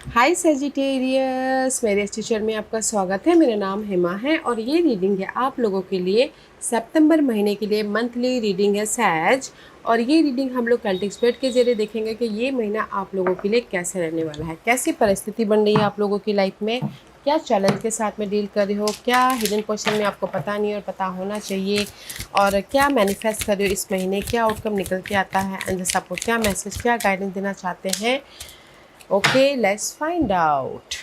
हाय Sagittarius, मेरे इस teacher में आपका स्वागत है। मेरा नाम हेमा है और ये रीडिंग है आप लोगों के लिए सितंबर महीने के लिए मंथली रीडिंग है सैज। और ये रीडिंग हम लोग कल्ट एक्सपर्ट के जरिए देखेंगे कि ये महीना आप लोगों के लिए कैसे रहने वाला है, कैसी परिस्थिति बन रही है आप लोगों की लाइफ में, क्या चैलेंज के साथ में डील कर रहे हो, क्या हिडन क्वेश्चन में आपको पता नहीं और पता होना चाहिए, और क्या मैनिफेस्ट कर रहे हो इस महीने, क्या आउटकम निकल के आता है एंड जैसे आपको क्या मैसेज, क्या गाइडेंस देना चाहते हैं। Okay, let's find out.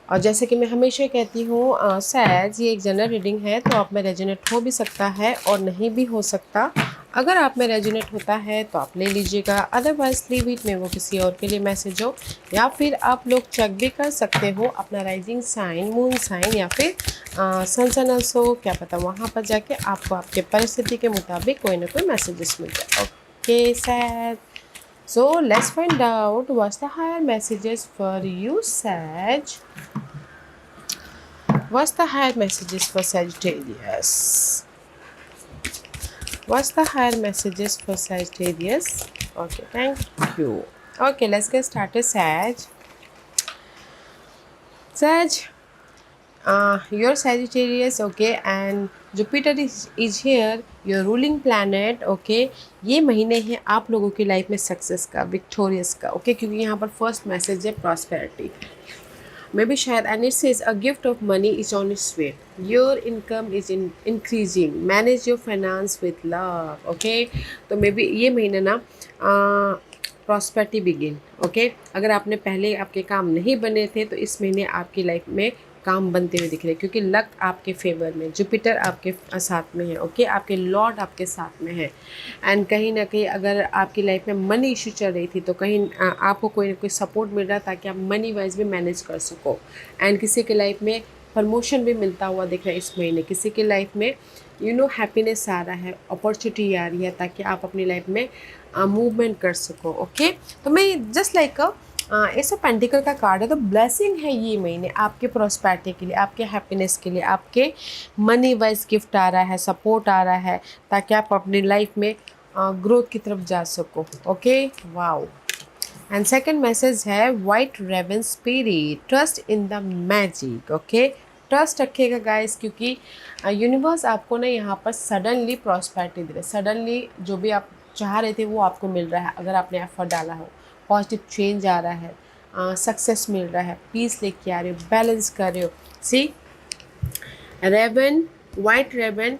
और जैसे कि मैं हमेशा कहती हूँ सैज ये एक जनरल रीडिंग है, तो आप में रेजोनेट हो भी सकता है और नहीं भी हो सकता। अगर आप में रेजोनेट होता है तो आप ले लीजिएगा, अदरवाइज लीव इट, में वो किसी और के लिए मैसेज हो। या फिर आप लोग चेक भी कर सकते हो अपना राइजिंग साइन, मून साइन या फिर सन सन ऑल्सो, क्या पता वहाँ पर जाके आपको आपके परिस्थिति के मुताबिक कोई ना कोई मैसेजेस मिल जाए। ओके सैज, so let's find out what's the higher messages for you, Sag. What's the higher messages for Sagittarius? What's the higher messages for Sagittarius? Okay, thank you. Okay, let's get started, Sag. Sag, you're Sagittarius, okay, and Jupiter is here, your ruling planet, okay. ये महीने हैं आप लोगों की life में success का, victorious का, okay क्योंकि यहाँ पर फर्स्ट मैसेज है प्रॉस्पेरिटी, मे बी शायद, and it says a gift of money is on it's way, your income is increasing, manage your finance with love, okay. तो मे बी ये महीना ना प्रॉस्पेरिटी बिगिन, ओके। अगर आपने पहले आपके काम नहीं बने थे तो इस महीने आपकी लाइफ में काम बनते हुए दिख रहे हैं, क्योंकि लक आपके फेवर में, जुपिटर आपके साथ में है, ओके, आपके लॉर्ड आपके साथ में है। एंड कहीं ना कहीं अगर आपकी लाइफ में मनी इशू चल रही थी तो कहीं आपको कोई ना कोई सपोर्ट मिल रहा ताकि आप मनी वाइज भी मैनेज कर सको। एंड किसी के लाइफ में प्रमोशन भी मिलता हुआ दिख रहा है इस महीने, किसी के लाइफ में हैप्पीनेस आ रहा है, अपॉर्चुनिटी आ रही है ताकि आप अपनी लाइफ में मूवमेंट कर सको, ओके। तो मैं just like S of pentacle का कार्ड है, तो ब्लेसिंग है ये महीने आपके प्रॉस्पेरिटी के लिए, आपके हैप्पीनेस के लिए, आपके मनी वाइज गिफ्ट आ रहा है, सपोर्ट आ रहा है ताकि आप अपनी लाइफ में ग्रोथ की तरफ जा सको, okay. Wow. And second message है white raven spirit, trust in the magic, okay. Trust रखिएगा गाइस, क्योंकि यूनिवर्स आपको ना यहाँ पर सडनली प्रॉस्पेरिटी दे रहा है, सडनली जो भी आप चाह रहे थे वो आपको मिल रहा है अगर आपने एफर्ट डाला हो। पॉजिटिव चेंज आ रहा है, सक्सेस मिल रहा है, पीस लेके आ रहे हो, बैलेंस कर रहे हो। सी रेवन, वाइट रेवन,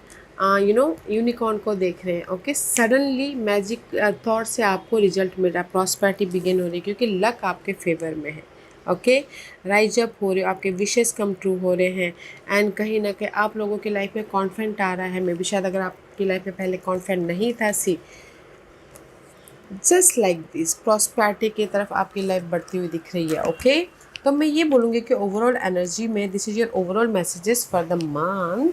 यूनिकॉर्न को देख रहे हैं, ओके। सडनली मैजिक थॉट से आपको रिजल्ट मिल रहा है, प्रॉस्पेरिटी बिगिन हो रही है क्योंकि लक आपके फेवर में है, ओके। राइज अप हो रहे हो, आपके विशेस कम ट्रू हो रहे हैं। एंड कहीं ना कहीं आप लोगों की लाइफ में कॉन्फिडेंट आ रहा है, मे बी शायद अगर आपकी लाइफ में पहले कॉन्फिडेंट नहीं था, सी जस्ट लाइक दिस प्रॉस्पेरिटी की तरफ आपकी लाइफ बढ़ती हुई दिख रही है, ओके। तो मैं ये बोलूँगी कि ओवरऑल एनर्जी में this is your overall messages for the month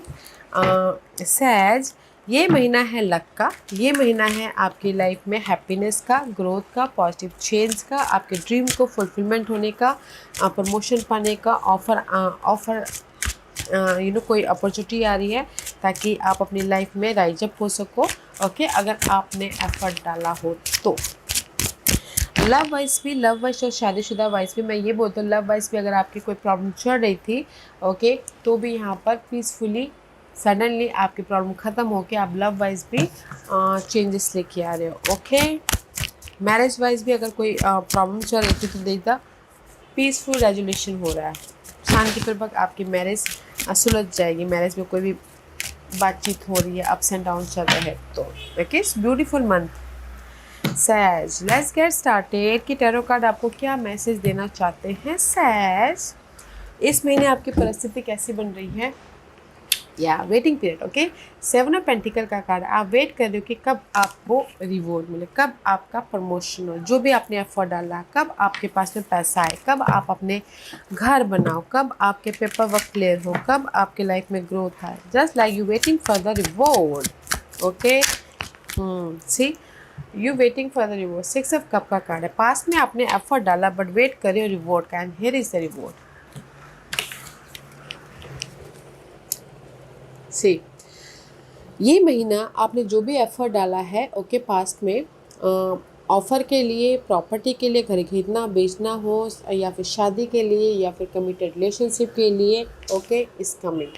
says. ये महीना है लक का, ये महीना है आपकी लाइफ में हैप्पीनेस का, ग्रोथ का, पॉजिटिव चेंज का, आपके ड्रीम को फुलफिलमेंट होने का, प्रमोशन पाने का, ऑफर कोई अपॉर्चुनिटी आ रही है ताकि आप अपनी लाइफ में राइज अप हो सको, ओके। अगर आपने एफर्ट डाला हो तो लव वाइज भी, लव वाइज और शादीशुदा वाइज भी, मैं ये बोलता हूँ लव वाइज भी अगर आपकी कोई प्रॉब्लम चल रही थी, ओके, तो भी यहाँ पर पीसफुली सडनली आपकी प्रॉब्लम ख़त्म होके आप लव वाइज भी चेंजेस लेके आ रहे हो, ओके। मैरिज वाइज भी अगर कोई प्रॉब्लम चल रही थी तो देखा पीसफुल रेजोल्यूशन हो रहा है, शांतिपूर्वक आपकी मैरिज सुलझ जाएगी। मैरिज में कोई भी बातचीत हो रही है, अप्स एंड डाउन चल रहे हैं तो okay, beautiful month says. Let's get started कि टैरो कार्ड आपको क्या मैसेज देना चाहते हैं सैज। इस महीने आपकी परिस्थिति कैसी बन रही है, या waiting period, okay. Seven of pentacle का कार्ड, आप वेट कर रहे हो कि कब आपको रिवॉर्ड मिले, कब आपका प्रमोशन हो, जो भी आपने एफर्ट डाला, कब आपके पास में पैसा आए, कब आप अपने घर बनाओ, कब आपके पेपर वर्क क्लियर हो, कब आपके लाइफ में ग्रोथ आए, just like you waiting for the reward, okay. See you waiting for the reward. Six of cup का कार्ड है, पास में आपने एफर्ट डाला बट वेट कर रहे हो रिवॉर्ड का, and here is the reward. See ये महीना आपने जो भी एफर्ट डाला है, ओके, पास्ट में ऑफ़र के लिए, प्रॉपर्टी के लिए, घर खरीदना बेचना हो, या फिर शादी के लिए, या फिर कमिटेड रिलेशनशिप के लिए, ओके, इस कमिंग,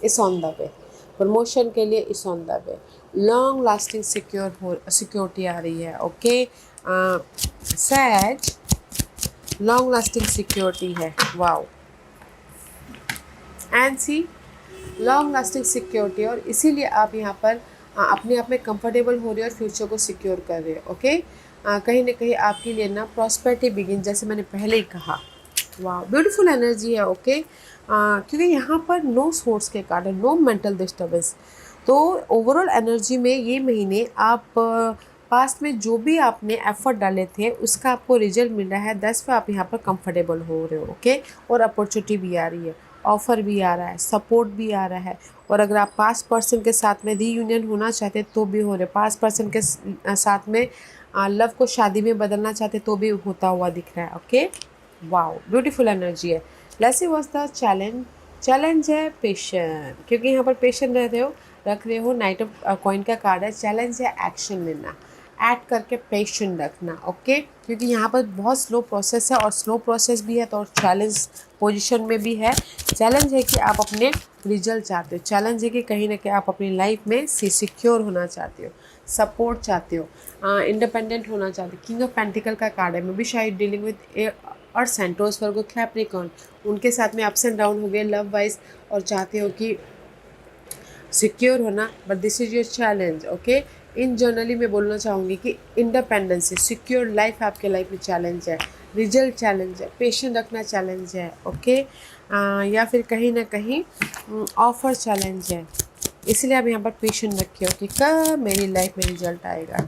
इस ऑन द वे। प्रमोशन के लिए इस on the way. Long lasting security आ रही है, okay. Says long lasting security है, wow. And see long lasting security, और इसीलिए आप यहाँ पर अपने आप में कंफर्टेबल हो रहे हो और फ्यूचर को सिक्योर कर रहे हो, ओके। कहीं ना कहीं आपके लिए ना प्रॉस्पेरिटी बिगिन, जैसे मैंने पहले ही कहा। वाह, ब्यूटीफुल एनर्जी है, ओके। क्योंकि यहाँ पर नो सोर्स के कारण, नो मेंटल डिस्टर्बेंस। तो ओवरऑल एनर्जी में ये महीने आप पास्ट में जो भी आपने एफर्ट डाले थे उसका आपको रिजल्ट मिल रहा है। 10 पे आप यहाँ पर कंफर्टेबल हो रहे हो, ओके। और अपॉर्चुनिटी भी आ रही है, ऑफ़र भी आ रहा है, सपोर्ट भी आ रहा है। और अगर आप पास्ट पर्सन के साथ में रीयूनियन होना चाहते तो भी हो रहे, पास्ट पर्सन के साथ में लव को शादी में बदलना चाहते तो भी होता हुआ दिख रहा है, ओके। वाओ, ब्यूटीफुल एनर्जी है। Let's see what's the challenge. Challenge है पेशेंट, क्योंकि यहाँ पर पेशेंट रख रहे हो। नाइट ऑफ कॉइन का कार्ड है। चैलेंज है एक्शन लेना, ऐड करके पेशेंट रखना, ओके। क्योंकि यहाँ पर बहुत स्लो प्रोसेस है, और स्लो प्रोसेस भी है तो और चैलेंज पोजीशन में भी है। चैलेंज है कि आप अपने रिजल्ट चाहते हो। चैलेंज है कि कहीं ना कहीं आप अपनी लाइफ में सिक्योर होना चाहते हो, सपोर्ट चाहते हो, इंडिपेंडेंट होना चाहते हो। किंग ऑफ पेंटिकल का कार्ड है। मे बी शायद डीलिंग विद और सेंटोस वर्गो कैप्रिकॉर्न, उनके साथ में अप्स एंड डाउन हो गए लव वाइज, और चाहते हो कि सिक्योर होना, but this is your challenge, okay. In generally मैं बोलना चाहूँगी कि इंडिपेंडेंस है, सिक्योर लाइफ आपके लाइफ में चैलेंज है, रिजल्ट चैलेंज है, पेशेंट रखना चैलेंज है, ओके। या फिर कहीं ना कहीं ऑफर चैलेंज है। इसलिए आप यहाँ पर पेशेंट रखिए कि कब मेरी लाइफ में रिजल्ट आएगा।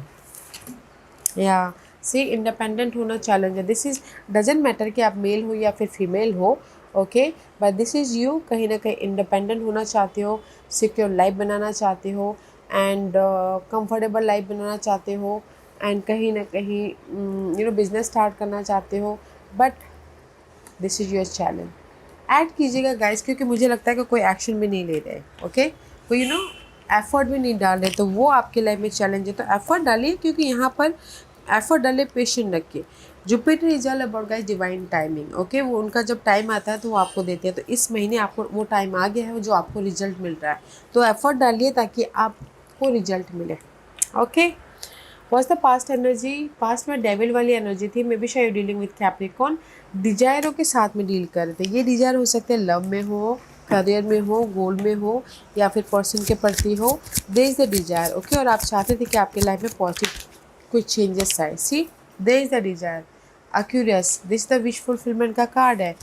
या सी इंडिपेंडेंट होना चैलेंज है। दिस इज़ डजेंट मैटर कि आप मेल हो या फिर फीमेल हो, okay, but this is you. कहीं ना कहीं इंडिपेंडेंट होना चाहते हो, सिक्योर लाइफ बनाना चाहते हो, एंड कंफर्टेबल लाइफ बनाना चाहते हो, एंड कहीं ना कहीं बिजनेस स्टार्ट करना चाहते हो, but this is your challenge. Add कीजिएगा गाइस, क्योंकि मुझे लगता है कि कोई एक्शन भी नहीं ले रहे, ओके, कोई एफर्ट भी नहीं डाल रहे, तो वो आपके लाइफ में चैलेंज है। तो एफर्ट डालिए, क्योंकि यहाँ पर एफर्ट डालिए, पेशेंट रखिए। Jupiter is all about guys divine timing, okay. वो उनका जब टाइम आता है तो वो आपको देते हैं। तो इस महीने आपको वो टाइम आ गया है जो आपको रिजल्ट मिल रहा है। तो एफर्ट डालिए ताकि आपको रिजल्ट मिले, okay. Was the past energy. Past में डेविल वाली एनर्जी थी। मे बी शायद डीलिंग विद कैप्रिकॉर्न, डिजायरों के साथ में डील कर रहे थे। ये डिजायर हो सकते हैं लव में हो, करियर में हो, गोल में हो, या फिर पर्सन के प्रति हो। दे इज़ द डिजायर, ओके। और आप चाहते थे कि आपके लाइफ में पॉजिटिव कुछ चेंजेस आए। See, there is the desire. Aquarius, this the wish fulfilment का कार्ड है,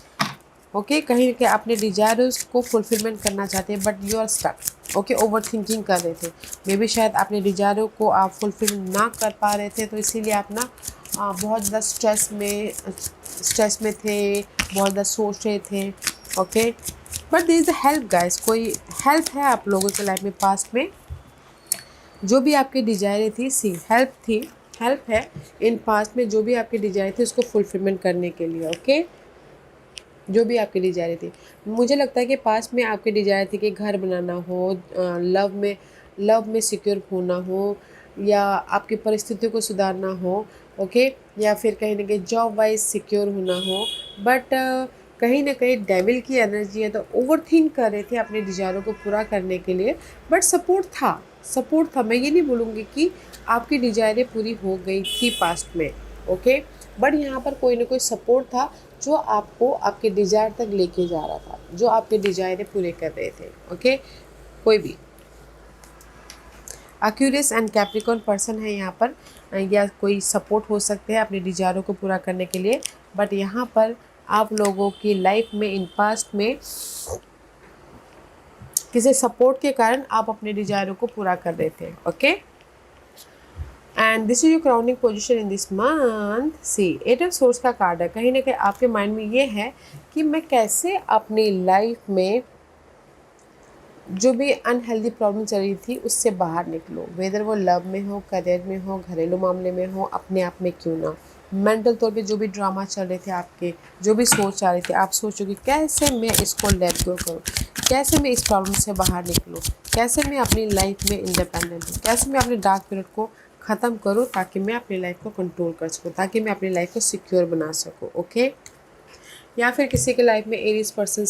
ओके। कहीं कि अपने डिजायर्स को फुलफिलमेंट करना चाहते हैं, but you are stuck, okay. Overthinking कर रहे थे। मे बी शायद अपने डिजायरों को आप फुलफिल ना कर पा रहे थे, तो इसीलिए आप ना बहुत ज़्यादा स्ट्रेस में थे, बहुत ज़्यादा सोच रहे थे, okay. But this is the help guys, कोई हेल्प है आप लोगों के लाइफ में। पास्ट में जो भी आपकी डिजायरें थी, सी हेल्प थी, हेल्प है इन पास्ट में। जो भी आपकी डिजायर थी उसको फुलफिलमेंट करने के लिए, ओके। जो भी आपकी डिजायर थी, मुझे लगता है कि पास्ट में आपकी डिजायर थी कि घर बनाना हो, लव में सिक्योर होना हो, या आपकी परिस्थितियों को सुधारना हो, ओके, या फिर कहीं ना कहीं जॉब वाइज सिक्योर होना हो। बट कहीं ना कहीं डेविल की एनर्जी है, तो ओवर थिंक कर रहे थे अपने डिजायरों को पूरा करने के लिए। बट सपोर्ट था। मैं ये नहीं बोलूँगी कि आपकी डिजायरें पूरी हो गई थी पास्ट में, ओके। बट यहाँ पर कोई ना कोई सपोर्ट था जो आपको आपके डिज़ायर तक लेके जा रहा था, जो आपके डिज़ायरें पूरे कर रहे थे, ओके। कोई भी एक्यूरियस एंड कैप्रिकॉर्न पर्सन है यहाँ पर, या कोई सपोर्ट हो सकते हैं अपने डिज़ायरों को पूरा करने के लिए। बट यहाँ पर आप लोगों की लाइफ में इन पास्ट में किसी सपोर्ट के कारण आप अपने डिज़ायरों को पूरा कर रहे थे, okay. And this is your crowning position in this month. See, eight of swords का कार्ड है। कहीं ना कहीं आपके माइंड में ये है कि मैं कैसे अपनी लाइफ में जो भी अनहेल्दी प्रॉब्लम चल रही थी उससे बाहर निकलो। वेदर वो लव में हो, करियर में हो, घरेलू मामले में हो, अपने आप में क्यों ना। मेंटल तौर पे जो भी ड्रामा चल रहे थे आपके, जो भी सोच आ रही थी, आप सोचो कि कैसे मैं इसको लेट गो करूँ, कैसे मैं इस प्रॉब्लम से बाहर निकलूँ, कैसे मैं अपनी लाइफ में इंडिपेंडेंट हूँ, कैसे मैं अपने डार्क पीरियड को ख़त्म करूँ ताकि मैं अपनी लाइफ को कंट्रोल कर सकूँ, ताकि मैं अपनी लाइफ को सिक्योर बना सकूँ। ओके। या फिर किसी के लाइफ में एरीज पर्सन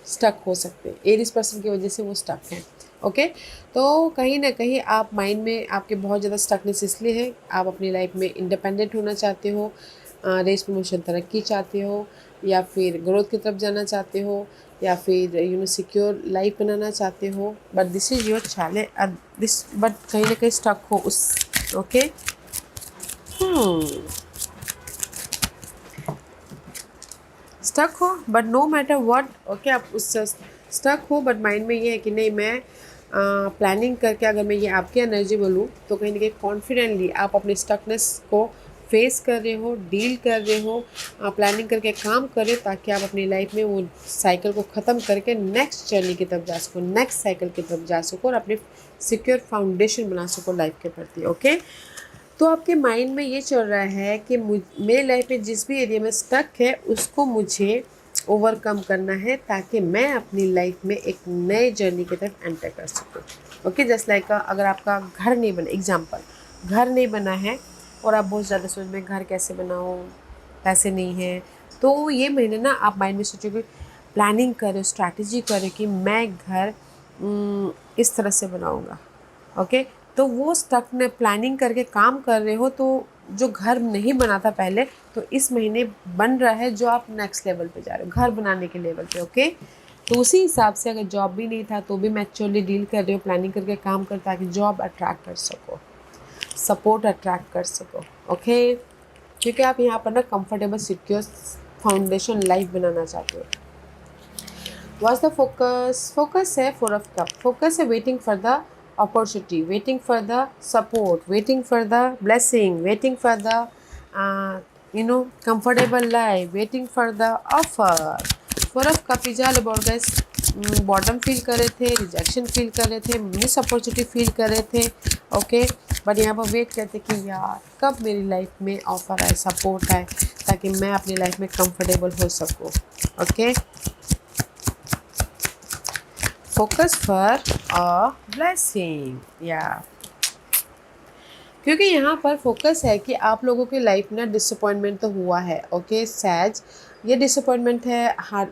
स्टक हो सकते हैं, एरीज पर्सन की वजह से वो स्टक हैं। ओके। तो कहीं ना कहीं आप माइंड में आपके बहुत ज़्यादा स्टकनेस इसलिए है, आप अपनी लाइफ में इंडिपेंडेंट होना चाहते हो, रेस प्रमोशन तरक्की चाहते हो, या फिर ग्रोथ की तरफ जाना चाहते हो, या फिर सिक्योर लाइफ बनाना चाहते हो, but this is your challenge this, but कहीं ना कहीं स्टक हो उस। ओके। स्टक हो but no matter what. Okay, आप उस स्टक हो बट माइंड में ये है कि नहीं, मैं प्लानिंग करके, अगर मैं ये आपकी एनर्जी बोलूँ तो कहीं ना कहीं कॉन्फिडेंटली आप अपने स्टकनेस को फेस कर रहे हो, डील कर रहे हो, प्लानिंग करके काम कर रहे हो, ताकि आप अपनी लाइफ में वो साइकिल को ख़त्म करके नेक्स्ट जर्नी की तरफ जा सको, नेक्स्ट साइकिल की तरफ जा सको और अपनी सिक्योर फाउंडेशन बना सको लाइफ के प्रति। ओके। तो आपके माइंड में ये चल रहा है कि मेरी लाइफ में जिस भी एरिया में स्टक है उसको मुझे ओवरकम करना है, ताकि मैं अपनी लाइफ में एक नए जर्नी की तरफ एंटर कर सकूँ। ओके। जस्ट लाइक अगर आपका घर नहीं बना, एग्जांपल, घर नहीं बना है और आप बहुत ज़्यादा सोच में घर कैसे बनाओ, पैसे नहीं है, तो ये महीने ना आप माइंड में सोचोगे, प्लानिंग करो, स्ट्रैटेजी करो कि मैं घर इस तरह से बनाऊँगा। ओके। तो वो स्टक ने प्लानिंग करके काम कर रहे हो, तो जो घर नहीं बना था पहले, तो इस महीने बन रहा है, जो आप नेक्स्ट लेवल पे जा रहे हो, घर बनाने के लेवल पे। ओके। तो उसी हिसाब से अगर जॉब भी नहीं था तो भी मैच्योरली डील कर रहे हो, प्लानिंग करके काम कर, ताकि जॉब अट्रैक्ट कर सको, सपोर्ट अट्रैक्ट कर सको। ओके। क्योंकि आप यहाँ पर ना कंफर्टेबल सिक्योर फाउंडेशन लाइफ बनाना चाहते हो। What's the focus? Focus है 4 of Cup. Focus है waiting for the opportunity, waiting for the support, waiting for the blessing, waiting for the comfortable life, waiting for the offer. 4 of Cup is all about guys, bottom feel कर रहे थे, rejection feel कर रहे थे, miss opportunity feel कर रहे थे। Okay. But यहाँ पर वेट करते कि यार कब मेरी लाइफ में ऑफर आए, सपोर्ट आए, ताकि मैं अपनी लाइफ में कंफर्टेबल हो सकूँ। Okay. Focus for a blessing, या क्योंकि यहाँ पर फोकस है कि आप लोगों की लाइफ में डिसअपॉइंटमेंट तो हुआ है। ओके सैज, ये डिसअपॉइंटमेंट है हार्ट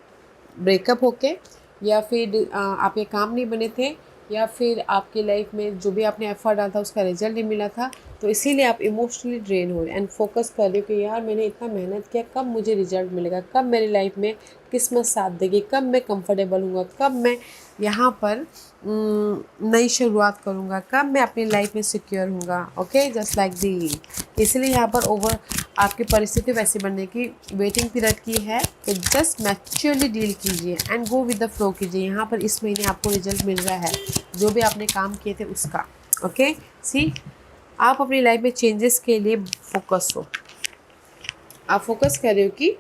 ब्रेकअप होके, या फिर आपके काम नहीं बने थे, या फिर आपकी लाइफ में जो भी आपने एफर्ट डाला था उसका रिजल्ट नहीं मिला था, तो इसीलिए आप इमोशनली ड्रेन हो एंड फोकस कर रहे हो कि यार मैंने इतना मेहनत किया, कब मुझे रिजल्ट मिलेगा, कब मेरी लाइफ में किस्मत साथ देगी, कब मैं कंफर्टेबल हूँगा, कब मैं यहाँ पर नई शुरुआत करूँगा, कब मैं अपनी लाइफ में सिक्योर हूँगा। ओके। जस्ट लाइक दी, इसलिए यहाँ पर ओवर आपकी परिस्थिति वैसे बनने की वेटिंग पीरियड की है कि जस्ट मैच्योरली डील कीजिए and go with the flow कीजिए। यहाँ पर इस महीने आपको रिजल्ट मिल रहा है जो भी आपने काम किए थे उसका। ओके। सी, आप अपनी लाइफ में चेंजेस के लिए फोकस हो, आप फोकस कर रहे हो कि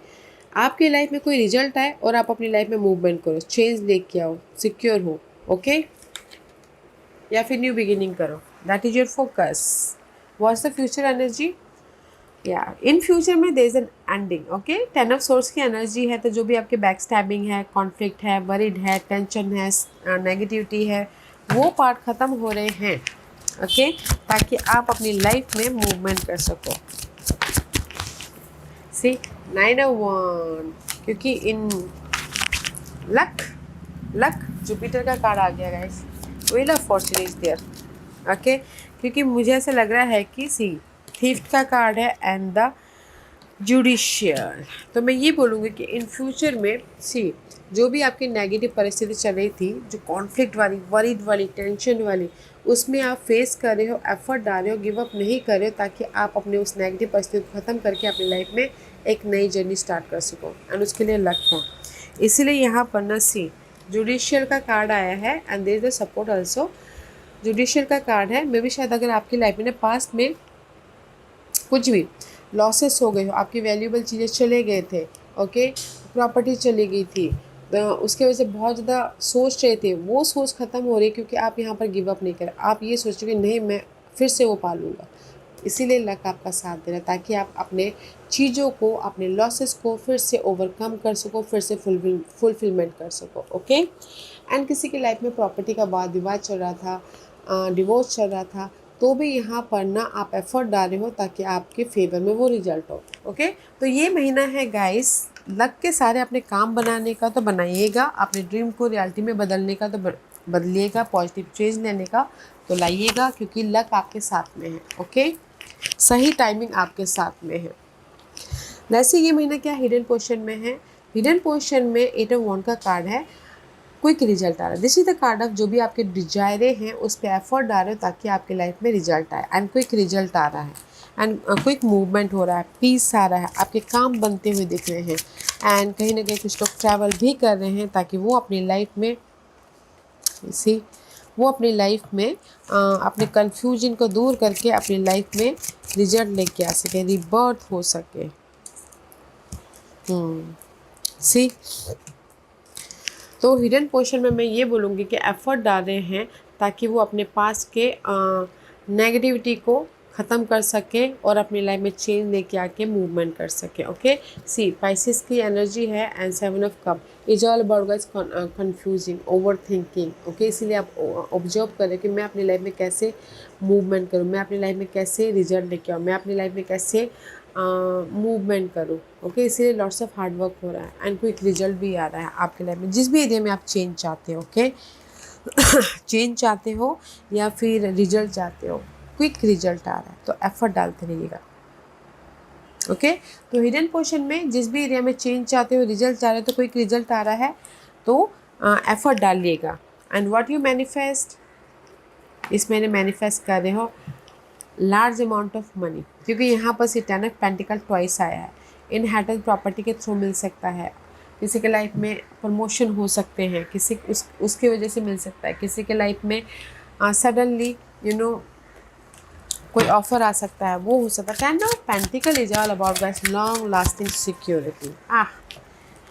आपकी लाइफ में कोई रिजल्ट आए और आप अपनी लाइफ में मूवमेंट करो, चेंज लेके आओ, सिक्योर हो। ओके। या फिर न्यू बिगिनिंग करो, that is your focus. What's the future energy? या इन फ्यूचर में there is an ending. Okay. 10 of swords की एनर्जी है, तो जो भी आपके बैक स्टैबिंग है, कॉन्फ्लिक्ट है, वरीड है, टेंशन है, नेगेटिविटी है, वो पार्ट ख़त्म हो रहे हैं। ओके। ताकि आप अपनी लाइफ में मूवमेंट कर सको। सी 9 of Wands, क्योंकि इन लक जुपिटर का कार्ड आ गया guys, wheel of fortune is there. Okay. क्योंकि मुझे ऐसा लग रहा है कि सी थीफ्ट का कार्ड है एंड द जुडिशियल। तो मैं ये बोलूँगी कि इन फ्यूचर में सी जो भी आपकी नेगेटिव परिस्थिति चल रही थी, जो कॉन्फ्लिक्ट वाली, वरीड वाली, टेंशन वाली, उसमें आप फेस कर रहे हो, एफर्ट डाल रहे हो, गिव अप नहीं कर रहे हो, ताकि आप अपने उस नेगेटिव परिस्थिति को ख़त्म करके अपनी लाइफ में एक नई जर्नी स्टार्ट कर सको, एंड उसके लिए लक था। इसीलिए यहाँ पर ना सी जुडिशियल का कार्ड आया है and there is the support also. Judicial का कार्ड है, मे भी शायद अगर आपकी लाइफ में पास्ट में कुछ भी लॉसेस हो गए हो, आपकी वैल्यूएबल चीज़ें चले गए थे, ओके, प्रॉपर्टी चली गई थी, उसके वजह से बहुत ज़्यादा सोच रहे थे, वो सोच ख़त्म हो रही है क्योंकि आप यहाँ पर गिव अप नहीं करें, आप ये सोच रहे कि नहीं मैं फिर से वो पालूँगा। इसीलिए लक आपका साथ दे रहा है, ताकि आप अपने चीज़ों को, अपने लॉसेस को फिर से ओवरकम कर सको, फिर से फुलफिलमेंट कर सको। ओके। एंड किसी की लाइफ में प्रॉपर्टी का वाद विवाद चल रहा था, डिवोर्स चल रहा था, तो भी यहाँ पर ना आप एफर्ट डाल रहे हो ताकि आपके फेवर में वो रिजल्ट हो। ओके, तो ये महीना है गाइस लक के सारे अपने काम बनाने का तो बनाइएगा, अपने ड्रीम को रियलिटी में बदलने का तो बदलिएगा, पॉजिटिव चेंज लेने का तो लाइएगा, क्योंकि लक आपके साथ में है। ओके, सही टाइमिंग आपके साथ में है। वैसे ये महीना क्या हिडन पोजीशन में है, हिडन पोजीशन में 8 ऑफ वॉन्ड का कार्ड है, क्विक रिजल्ट आ रहा है। This is the card of जो भी आपके डिजायरे हैं उस पर एफर्ट डाल रहे हो ताकि आपके लाइफ में रिजल्ट आए, एंड क्विक रिजल्ट आ रहा है, एंड क्विक मूवमेंट हो रहा है, पीस आ रहा है, आपके काम बनते हुए दिख रहे हैं, एंड कहीं ना कहीं कुछ लोग ट्रैवल भी कर रहे हैं ताकि वो अपनी लाइफ में अपने कन्फ्यूजन को दूर करके अपनी लाइफ में रिजल्ट लेके आ सके, रिबर्थ हो सके। सी तो हिडन पोर्शन में मैं ये बोलूँगी कि एफर्ट डाल रहे हैं ताकि वो अपने पास के नेगेटिविटी को ख़त्म कर सके और अपनी लाइफ में चेंज लेके आके मूवमेंट कर सके। ओके, सी पाइसिस की एनर्जी है and 7 of cup is all about guys confusing, over thinking. Okay, इसीलिए आप ऑब्जर्व करें कि मैं अपनी लाइफ में कैसे मूवमेंट करूँ, मैं अपनी लाइफ में कैसे रिजल्ट लेके आऊँ, मैं अपनी लाइफ में कैसे मूवमेंट करूँ। ओके, इसीलिए लॉट्स ऑफ हार्ड वर्क हो रहा है एंड क्विक रिजल्ट भी आ रहा है आपके लाइफ में, जिस भी एरिया में आप चेंज चाहते हो। ओके चेंज चाहते हो या फिर रिजल्ट चाहते हो, क्विक रिजल्ट आ रहा है तो एफर्ट डालते रहिएगा। ओके, तो हिडन पोर्शन में जिस भी एरिया में चेंज चाहते हो, रिजल्ट चाह रहे हो, तो क्विक रिजल्ट आ रहा है तो एफर्ट डालिएगा। एंड व्हाट यू मैनिफेस्ट, इस महीने मैनिफेस्ट कर रहे हो लार्ज अमाउंट ऑफ मनी, क्योंकि यहाँ पर से 10 ऑफ पेंटिकल ट्वाइस आया है। इनहेरिटेड प्रॉपर्टी के थ्रू मिल सकता है, किसी के लाइफ में प्रमोशन हो सकते हैं, किसी उसके वजह से मिल सकता है, किसी के लाइफ में सडनली कोई ऑफर आ सकता है, वो हो सकता है। 10 of pentacle is all about guys long lasting security.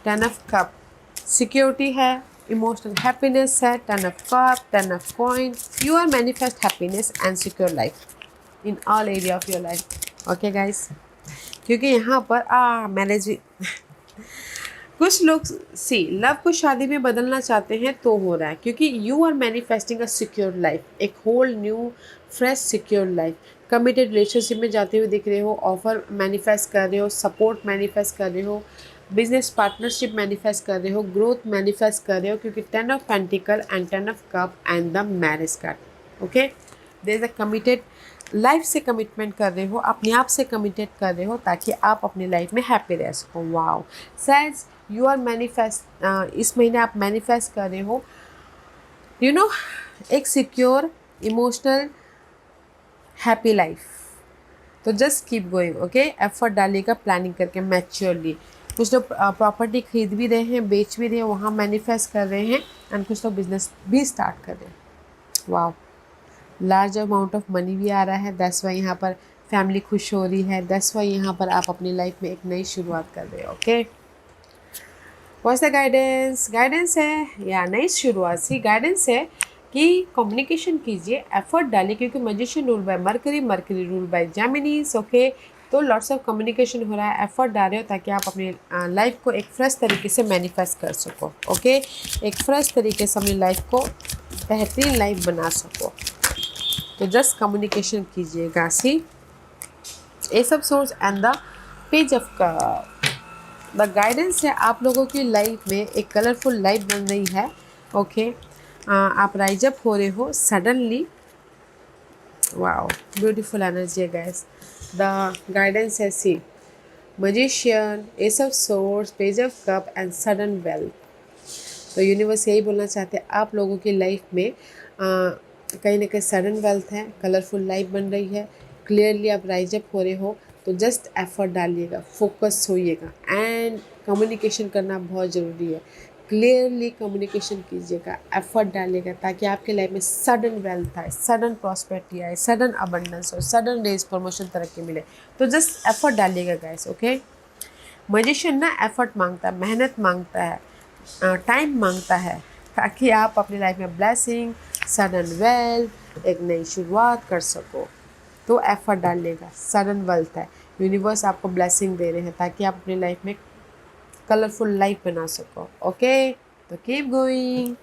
10 of cup security है, इमोशनल हैप्पीनेस है। 10 of cup, 10 of coin, you are manifest happiness and secure life in all area of your life. Okay guys, क्योंकि यहाँ पर marriage कुछ लोग love को शादी में बदलना चाहते हैं तो हो रहा है, क्योंकि you are manifesting a secure life, एक whole new fresh secure life. Committed relationship में जाते हुए दिख रहे हो, ऑफर मैनिफेस्ट कर रहे हो, सपोर्ट मैनिफेस्ट कर रहे हो, बिजनेस पार्टनरशिप मैनिफेस्ट कर रहे हो, ग्रोथ मैनिफेस्ट कर रहे हो, क्योंकि 10 of pentacle and 10 of cup and the marriage card. Okay, there is a committed life से कमिटमेंट कर रहे हो, अपने आप से कमिटेड कर रहे हो ताकि आप अपनी लाइफ में हैप्पी रह सको। Wow, says you are manifest, इस महीने आप मैनिफेस्ट कर रहे हो एक सिक्योर इमोशनल हैप्पी लाइफ। तो just keep going. Okay, effort डालिएगा प्लानिंग करके मैच्योरली। कुछ लोग प्रॉपर्टी खरीद भी रहे हैं, बेच भी रहे हैं, वहाँ मैनिफेस्ट कर रहे हैं, एंड कुछ लोग बिजनेस भी स्टार्ट कर रहे हैं। Wow, large amount of money भी आ रहा है, दैट्स वाई यहाँ पर फैमिली खुश हो रही है, दैट्स वाई यहाँ पर आप अपनी लाइफ में एक नई शुरुआत कर रहे हो। ओके, व्हाट्स द गाइडेंस है या नई शुरुआत सी गाइडेंस है कि कम्युनिकेशन कीजिए, एफर्ट डालिए, क्योंकि magician rule by Mercury rule by Geminis. Okay, तो लॉट्स ऑफ कम्युनिकेशन हो रहा है, एफर्ट डाल रहे हो ताकि आप अपनी लाइफ को एक फ्रेश तरीके से मैनिफेस्ट कर सको। ओके, एक फ्रेश तरीके से अपनी लाइफ को बेहतरीन लाइफ बना सको, तो जस्ट कम्युनिकेशन कीजिएगा। C S of source and the page of the guidance है, आप लोगों की लाइफ में एक कलरफुल लाइफ बन रही है। ओके, आप राइज अप हो रहे हो सडनली। वाओ, ब्यूटीफुल एनर्जी है गाइस। द गाइडेंस है see magician, ace of swords, page of cup and sudden wealth. तो यूनिवर्स यही बोलना चाहते हैं, आप लोगों की लाइफ में कहीं ना कहीं सडन वेल्थ है, कलरफुल लाइफ बन रही है, क्लियरली आप राइज अप हो रहे हो, तो जस्ट एफर्ट डालिएगा, फोकस होइएगा, एंड कम्युनिकेशन करना बहुत ज़रूरी है। क्लियरली कम्युनिकेशन कीजिएगा, एफर्ट डालिएगा, ताकि आपके लाइफ में सडन वेल्थ आए, सडन प्रॉस्पेरिटी आए, सडन अबंडेंस हो, सडन रेज प्रमोशन तरक्की मिले। तो जस्ट एफर्ट डालिएगा गाइस। ओके, मैजिशियन ना एफर्ट मांगता है, मेहनत मांगता है, टाइम मांगता है, ताकि आप अपनी लाइफ में ब्लेसिंग, सडन वेल्थ, एक नई शुरुआत कर सको। तो एफर्ट डालिएगा, सडन वेल्थ है, यूनिवर्स आपको ब्लेसिंग दे रहे हैं ताकि आप अपनी लाइफ में कलरफुल लाइफ बना सको। ओके, तो keep going,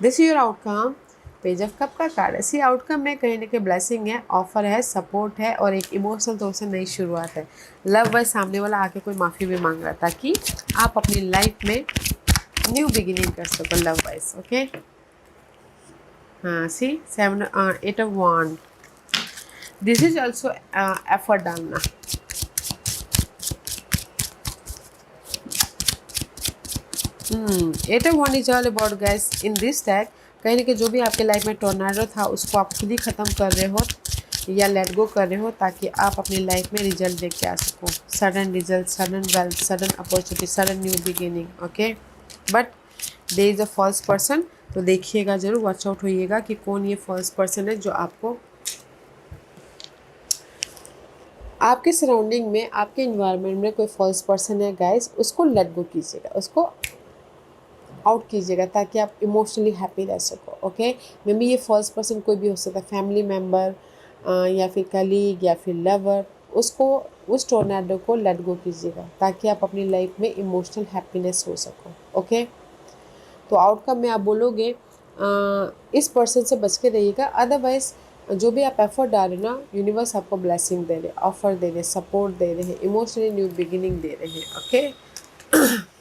this is your outcome. Page of cup का कार्ड है। सी आउटकम में कहीं ना कहीं ब्लेसिंग है, ऑफर है, सपोर्ट है और एक इमोशनल तौर से नई शुरुआत है। लव वाइज सामने वाला आके कोई माफ़ी भी मांग रहा है ताकि आप अपनी लाइफ में न्यू बिगिनिंग कर सको लव वाइज। ओके, हाँ see 7 8 of wand, this is also effort डालना। Eight of wand is all about guys in this tag, कहीं ना कहीं जो भी आपके लाइफ में टोर्नाडो था उसको आप खुद ही ख़त्म कर रहे हो या लेट गो कर रहे हो ताकि आप अपनी लाइफ में रिजल्ट लेके आ सको। Sudden result, sudden wealth, sudden opportunity, sudden new beginning. Okay, but they is a false person, तो देखिएगा ज़रूर, वॉच आउट होइएगा कि कौन ये फॉल्स पर्सन है जो आपके सराउंडिंग में, आपके इन्वायरमेंट में कोई फॉल्स पर्सन है गाइस, उसको लेट गो कीजिएगा, उसको आउट कीजिएगा ताकि आप इमोशनली हैप्पी रह सको। ओके, मे बी ये फर्स्ट पर्सन कोई भी हो सकता है, फैमिली मेम्बर या फिर कलीग या फिर लवर, उसको, उस टोर्नाडो को लेट गो कीजिएगा ताकि आप अपनी लाइफ में इमोशनल हैप्पीनेस हो सको। ओके, तो आउटकम में आप बोलोगे इस पर्सन से बच के रहिएगा, अदरवाइज जो भी आप एफर्ट डाल रहे ना, यूनिवर्स आपको ब्लेसिंग दे रहे, ऑफर दे रहे, सपोर्ट दे रहे हैं, इमोशनली न्यू बिगिनिंग दे रहे हैं। ओके,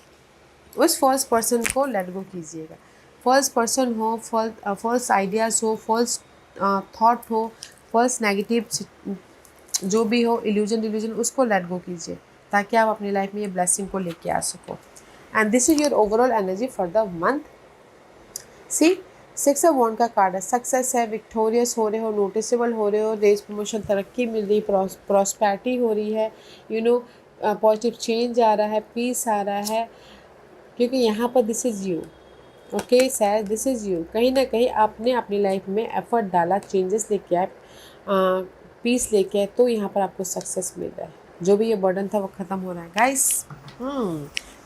उस फॉल्स पर्सन को लेट गो कीजिएगा। फॉल्स पर्सन हो, फॉल्स आइडियाज़ हो, फॉल्स थॉट हो, फॉल्स नेगेटिव जो भी हो, इल्यूजन उसको लेट गो कीजिए ताकि आप अपनी लाइफ में ये ब्लेसिंग को लेके आ सको। And this is your overall energy for the month. See 6 of wand का कार्ड है, सक्सेस है, विक्टोरियस हो रहे हो, नोटिसेबल हो रहे हो, रेज प्रमोशन, तरक्की मिल रही, प्रॉस्पेरिटी हो रही है, पॉजिटिव चेंज आ रहा है, पीस आ रहा है, क्योंकि यहाँ पर this is you. Okay sir, this is you, कहीं ना कहीं आपने अपनी लाइफ में एफर्ट डाला, चेंजेस लेके आए, पीस लेके आए, तो यहाँ पर आपको सक्सेस मिल रहा है, जो भी ये बर्डन था वो ख़त्म हो रहा है guys.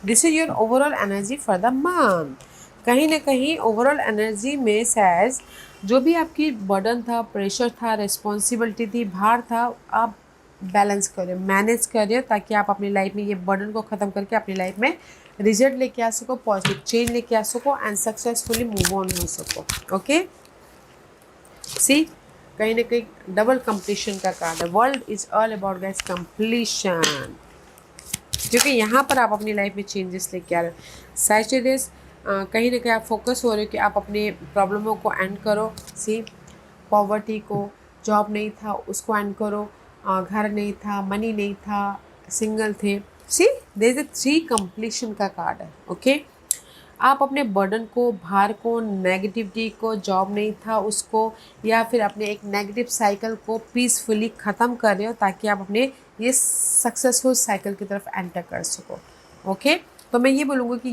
This is your overall energy for the month. कहीं ना कहीं ओवरऑल एनर्जी में सैज जो भी आपकी बर्डन था, प्रेशर था, रिस्पॉन्सिबिलिटी थी, भार था, आप बैलेंस करें, मैनेज करें ताकि आप अपनी लाइफ में ये बर्डन को ख़त्म करके अपनी लाइफ में रिजल्ट लेके आ सको, पॉजिटिव चेंज लेके आ सको एंड सक्सेसफुली मूव ऑन हो सको। ओके, सी कहीं ना कहीं डबल कंप्लीशन का कार्ड है। World is all about guys completion, क्योंकि यहाँ पर आप अपनी लाइफ में चेंजेस लेके आ रहे हो। सैजिटेरियस, कहीं ना कहीं आप फोकस हो रहे हो कि आप अपने प्रॉब्लमों को एंड करो। सी पॉवर्टी को, जॉब नहीं था उसको एंड करो, घर नहीं था, मनी नहीं था, सिंगल थे। सी देयर इज अ 3 कंप्लीशन का कार्ड है। ओके, आप अपने बर्डन को, भार को, नेगेटिविटी को, जॉब नहीं था उसको, या फिर अपने एक नेगेटिव साइकिल को पीसफुली ख़त्म कर रहे हो ताकि आप अपने ये सक्सेसफुल साइकिल की तरफ एंटर कर सको। ओके, तो मैं ये बोलूँगी कि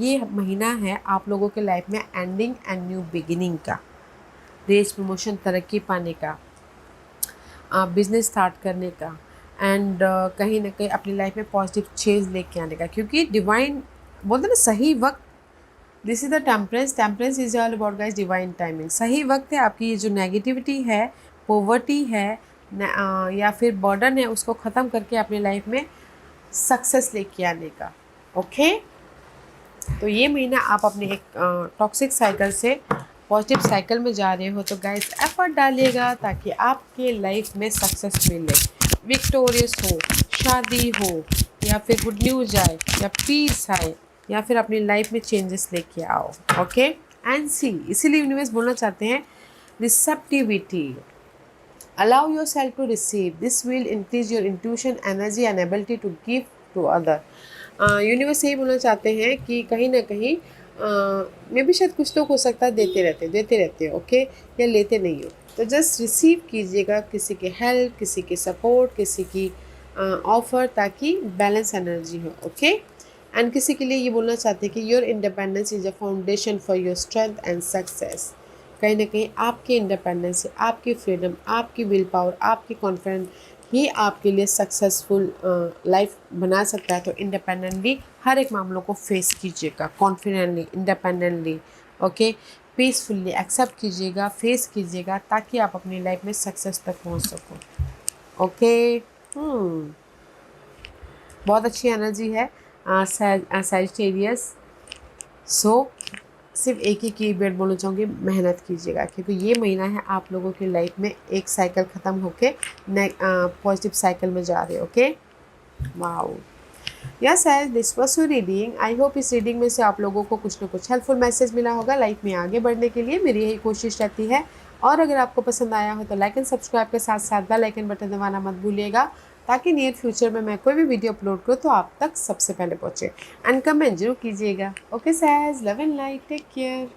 ये महीना है आप लोगों के लाइफ में एंडिंग एंड न्यू बिगिनिंग का, रेस प्रमोशन, तरक्की पाने का, बिजनेस स्टार्ट करने का एंड कहीं ना कहीं अपनी लाइफ में पॉजिटिव चेंज लेके आने का, क्योंकि डिवाइन बोलते ना सही वक्त, this is the temperance is all about guys divine timing. सही वक्त है आपकी ये जो नेगेटिविटी है, पॉवर्टी है या फिर बर्डन है, उसको ख़त्म करके अपनी लाइफ में सक्सेस लेके आने का। ओके, तो ये महीना आप अपने एक टॉक्सिक साइकिल से पॉजिटिव साइकिल में जा रहे हो, तो गाइस एफर्ट डालिएगा ताकि आपके लाइफ में सक्सेस मिले, विक्टोरियस हो, शादी हो, या फिर गुड न्यूज़ आए, या पीस आए, या फिर अपनी लाइफ में चेंजेस लेके आओ। ओके, एंड सी इसीलिए यूनिवर्स बोलना चाहते हैं receptivity, allow yourself to receive, this will increase your intuition, energy and ability to give to other। Universe यही बोलना चाहते हैं कि कहीं ना कहीं में भी शायद कुछ लोग हो सकता है देते रहते हो, ओके, या लेते नहीं हो, तो जस्ट रिसीव कीजिएगा किसी की हेल्प, किसी की सपोर्ट, किसी की ऑफर, ताकि बैलेंस एनर्जी हो। ओके, एंड किसी के लिए ये बोलना चाहते हैं कि your independence is a foundation for your strength and success. कहीं ना कहीं आपकी इंडिपेंडेंस, आपकी फ्रीडम, आपकी विल पावर, आपकी कॉन्फिडेंस ही आपके लिए सक्सेसफुल लाइफ बना सकता है। तो इंडिपेंडेंटली हर एक मामलों को फेस कीजिएगा, confidently, independently, okay, peacefully accept कीजिएगा, फेस कीजिएगा ताकि आप अपनी लाइफ में सक्सेस तक पहुंच सको। ओके, बहुत अच्छी एनर्जी है सैजिटेरियस। सो सिर्फ एक ही कीवर्ड बोलना चाहूँगी, मेहनत कीजिएगा, क्योंकि ये महीना है आप लोगों की लाइफ में एक साइकिल ख़त्म होके पॉजिटिव साइकिल में जा रहे हो। Okay, wow, yes sir, this was your reading. I hope इस रीडिंग में से आप लोगों को कुछ ना कुछ हेल्पफुल मैसेज मिला होगा लाइफ में आगे बढ़ने के लिए। मेरी यही कोशिश रहती है। और अगर आपको पसंद आया हो तो लाइक एंड सब्सक्राइब के साथ साथ बेल आइकन बटन दबाना मत भूलिएगा, ताकि नियर फ्यूचर में मैं कोई भी वीडियो अपलोड करूँ तो आप तक सबसे पहले पहुँचे। एंड कमेंट जरूर कीजिएगा। Okay sir, love and light, take care.